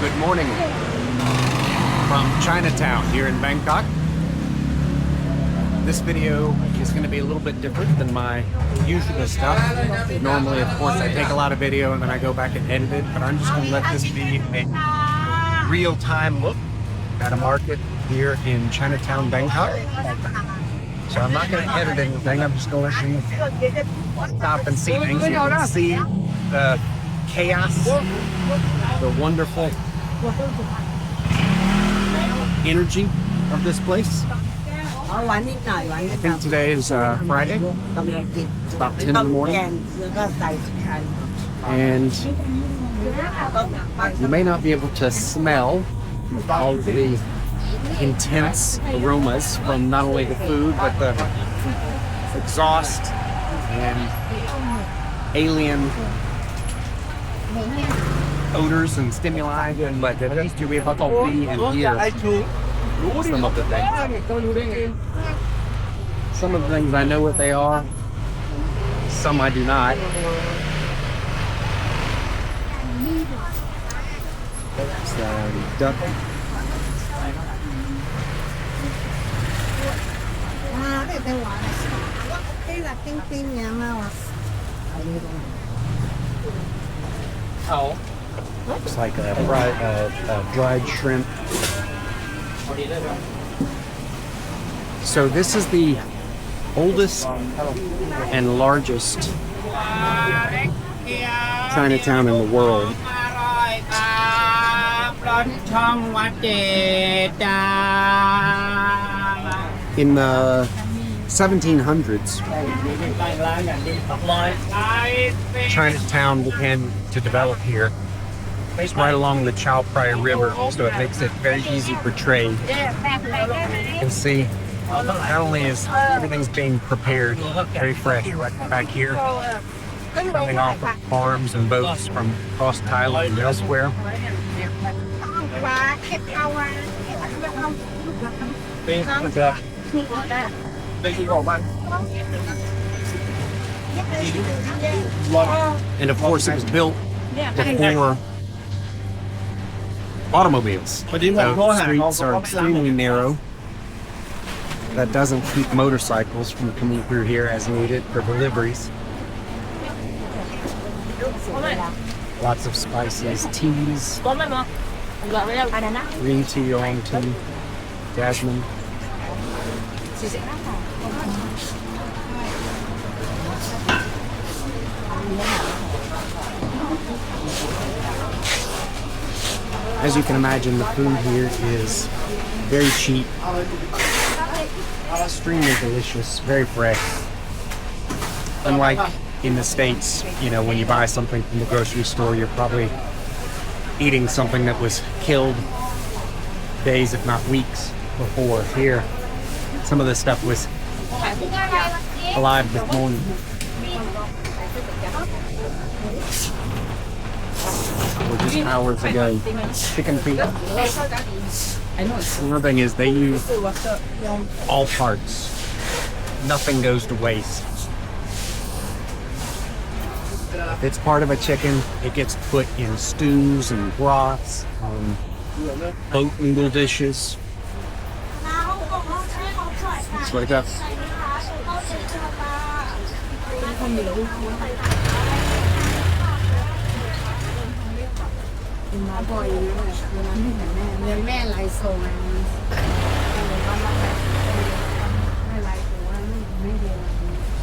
Good morning from Chinatown here in Bangkok. This video is going to be a little bit different than my usual stuff. Normally, of course, I take a lot of video and then I go back and edit it, but I'm just going to let this be a real-time look at a market here in Chinatown, Bangkok. So I'm not going to edit anything, I'm just going to let you stop and see things. You can see the chaos, the wonderful energy of this place. I think today is Friday. It's about 10 in the morning. And you may not be able to smell all of the intense aromas from not only the food, but the exhaust and alien odors and stimuli. But at least you'll be able to see and hear some of the things. Some of the things I know what they are, some I do not. It's duck. Looks like a dried shrimp. So this is the oldest and largest Chinatown in the world. In the 1700s, Chinatown began to develop here. It's right along the Chao Phraya River, so it makes it very easy for trade. You can see not only is everything's being prepared very fresh right back here, coming off of farms and boats from across Thailand and elsewhere. And of course it was built before automobiles. So streets are extremely narrow. That doesn't keep motorcycles from coming through here as needed for deliveries. Lots of spices, teas, green tea, oolong tea, jasmine. As you can imagine, the food here is very cheap, extremely delicious, very fresh. Unlike in the States, you know, when you buy something from the grocery store, you're probably eating something that was killed days, if not weeks before. Here, some of this stuff was alive this morning. Or just hours ago. Chicken feet. Another thing is they use all parts. Nothing goes to waste. If it's part of a chicken, it gets put in stews and broths, boat noodle dishes. It's like that.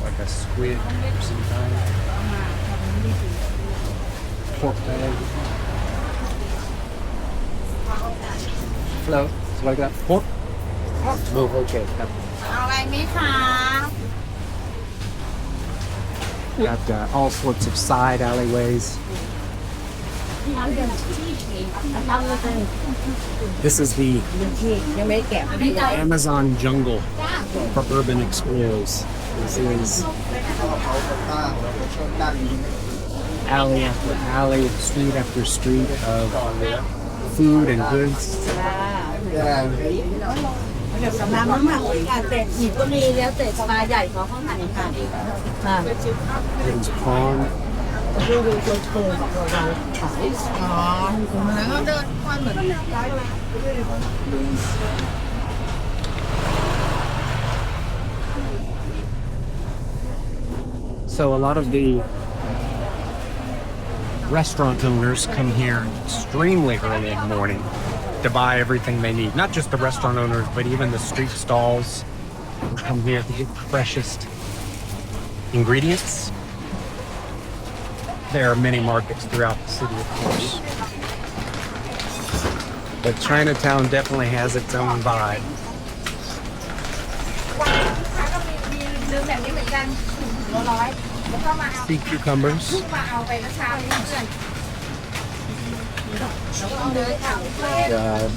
Like a squid of some kind. Pork bag. Hello, it's like that. Pork? No, okay. Got all sorts of side alleyways. This is the Amazon jungle for urban explorers. This is alley after alley, street after street of food and goods. There's prawn. So a lot of the restaurant owners come here extremely early in the morning to buy everything they need. Not just the restaurant owners, but even the street stalls come here to get the freshest ingredients. There are many markets throughout the city, of course. But Chinatown definitely has its own vibe. Sea cucumbers.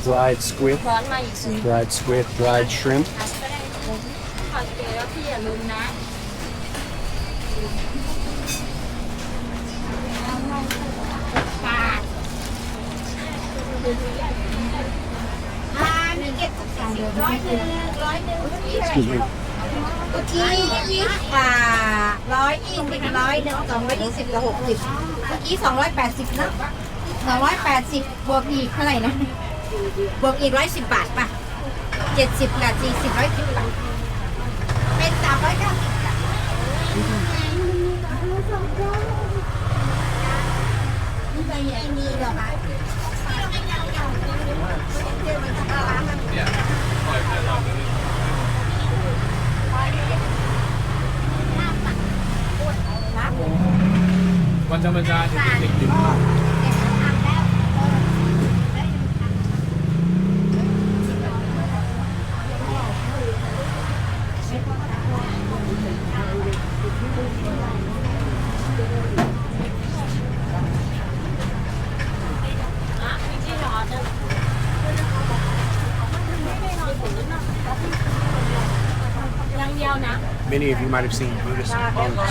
Dried squid, dried shrimp. Excuse me. เมื่อกี้100เป็น100 220กับ60เมื่อกี้280นะ280บวกอีกเท่าไหร่นะบวกอีก110 บาทป่ะ70กับ40 110 บาทเป็น390ค่ะมีเหรอคะ Macam-macam titik-titik. Many of you might have seen Buddhist monks,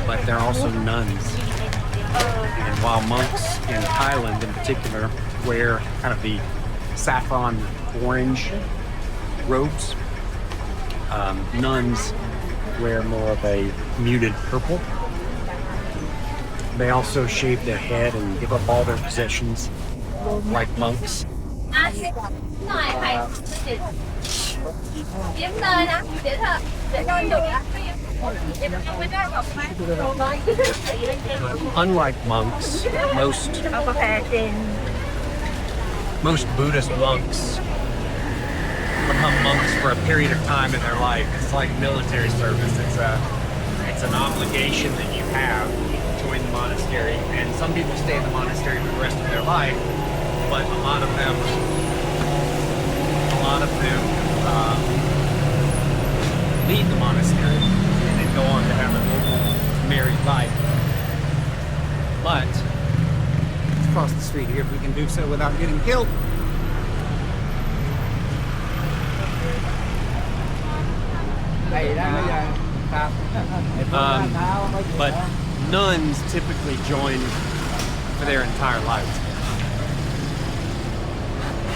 but they're also nuns. And while monks in Thailand in particular wear kind of the saffron orange robes, nuns wear more of a muted purple. They also shave their head and give up all their possessions like monks. Unlike monks, most Buddhist monks become monks for a period of time in their life. It's like military service. It's an obligation that you have to join the monastery, and some people stay in the monastery for the rest of their life, but a lot of them leave the monastery and then go on to have a normal married life. But let's cross the street here if we can do so without getting killed. But nuns typically join for their entire lives.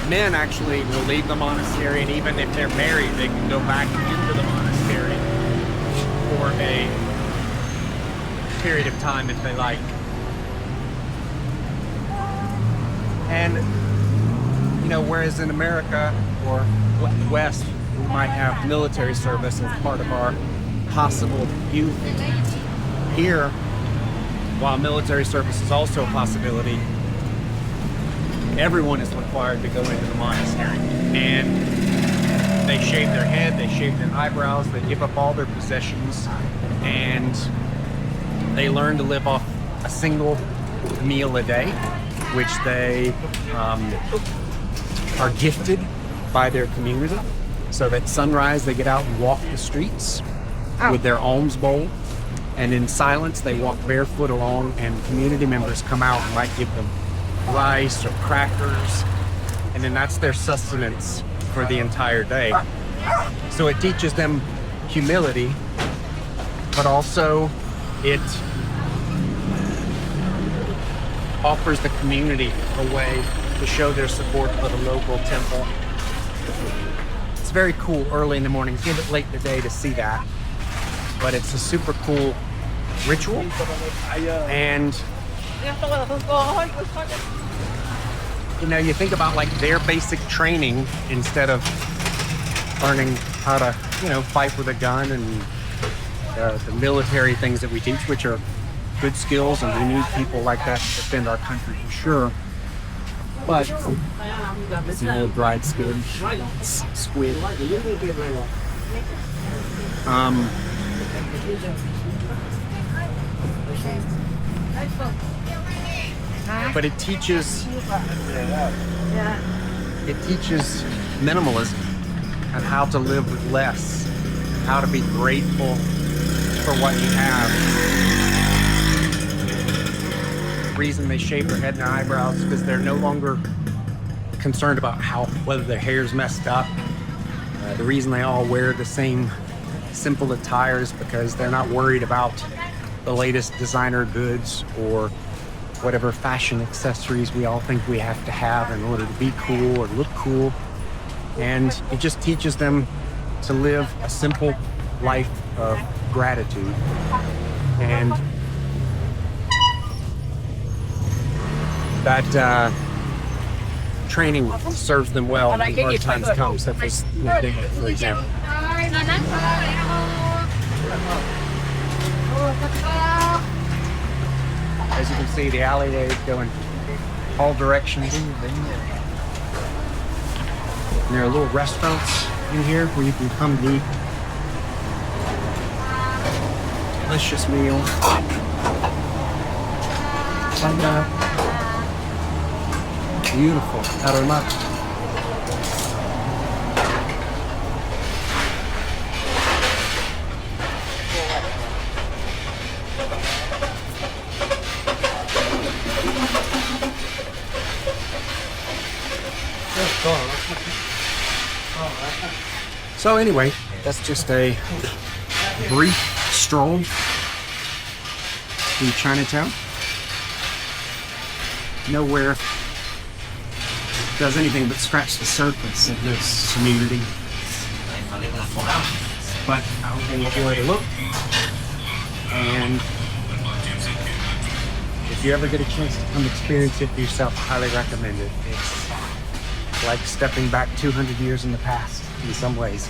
Men actually will leave the monastery, and even if they're married, they can go back into the monastery for a period of time if they like. And, you know, whereas in America or West, we might have military service as part of our possible youth. Here, while military service is also a possibility, everyone is required to go into the monastery, and they shave their head, they shave their eyebrows, they give up all their possessions, and they learn to live off a single meal a day, which they are gifted by their community. So at sunrise, they get out and walk the streets with their alms bowl, and in silence, they walk barefoot along, and community members come out and might give them rice or crackers, and then that's their sustenance for the entire day. So it teaches them humility, but also it offers the community a way to show their support for the local temple. It's very cool early in the morning. It's a bit late in the day to see that, but it's a super cool ritual. And you know, you think about like their basic training instead of learning how to, you know, fight with a gun and the military things that we teach, which are good skills, and we need people like that to defend our country for sure. But it's an old dried squid. But it teaches minimalism and how to live with less, how to be grateful for what you have. The reason they shave their head and their eyebrows is because they're no longer concerned about whether their hair's messed up. The reason they all wear the same simple attire is because they're not worried about the latest designer goods or whatever fashion accessories we all think we have to have in order to be cool or look cool. And it just teaches them to live a simple life of gratitude. And that training serves them well when hard times come, such as for example. As you can see, the alleyway is going all directions. And there are little restaurants in here where you can come and eat delicious meal. And beautiful aroma. So anyway, that's just a brief stroll through Chinatown. Nowhere does anything but scratch the surface of this community. But I hope you enjoy a look. And if you ever get a chance to come experience it for yourself, I highly recommend it. It's like stepping back 200 years in the past in some ways.